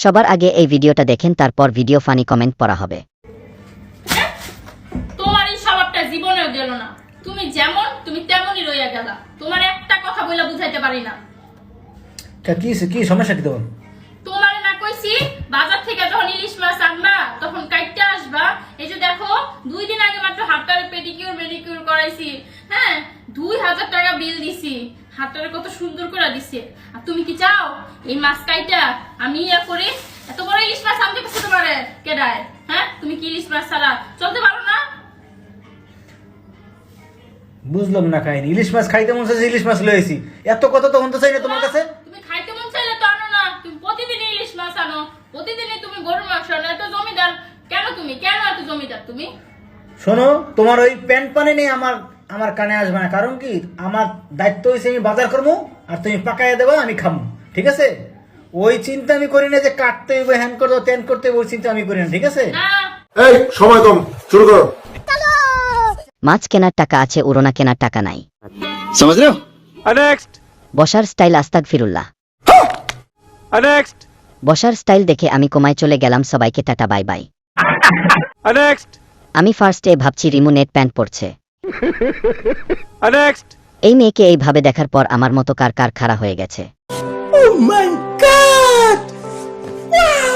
সবার আগে এই ভিডিওটা দেখেন, তারপর ভিডিও ফানি কমেন্ট পড়া হবে। তোমার এই স্বভাবটা জীবনেও গেল না। তুমি যেমন তুমি তেমনই রইয়া গেলা। তোমার একটা কথা বইলা বুঝাইতে পারি না। কি সমস্যা কি তোমার? তোমার না কইছি বাজার থেকে যখন ইলিশ মাছ আনবা তখন কাইটটা আসবা। এই যে দেখো 2 দিন আগে মাত্র হাতটারে পেডিকিউর করাইছি। হ্যাঁ, 2000 টাকা বিল দিছি। হাতটারে কত সুন্দর করে দিছে। আর তুমি কি চাও এই মাছ কাইটা আমি করে এত বড় ইলিশ মাছ আনতে কষ্ট তোমারে কেডায়? হ্যাঁ, তুমি কি ইলিশ মাছ ছাড়া চলতে পারো না? বুঝলাম না কাহিনী। ইলিশ মাছ খাইতে মন চাইছে, ইলিশ মাছ লয়েছি। এত কথা তখন তো চাই না তোমার কাছে। তুমি খাইতে মন চাইলে তো আনো না। তুমি প্রতিদিন ইলিশ মাছ আনো, প্রতিদিনই তুমি গরুর মাংস আনো। এত জমিদার কেন তুমি? কেন এত জমিদার তুমি? শোনো, তোমার ওই প্যান্ট পানে নেই আমার কানে আসবে না। কারণ কি, আমার দায়িত্ব হয়েছে আমি বাজার করবো আর তুমি পাকাইয়া দেবা, আমি খাবো। ঠিক আছে? ওই চিন্তা আমি করি না যে কাটতে হইব, হ্যান করবো, ত্যান করতে হইব, ওই চিন্তা আমি করি না। ঠিক আছে? না, এই সময় কম, শুরু করো। মাছ কেনার টাকা আছে, উড়োনা কেনার টাকা নাই। समझ रहे हो? नेक्स्ट বসার স্টাইল আস্তাগফিরুল্লাহ। नेक्स्ट বসার স্টাইল দেখে আমি কমায় চলে গেলাম। সবাইকে টাটা বাই বাই। नेक्स्ट আমি ফার্স্টে ভাবছি রিমু নেট প্যান্ট পরছে। नेक्स्ट এই মেয়েকে এইভাবে দেখার পর আমার মতো কার কার খাড়া হয়ে গেছে। Oh my God! Wow!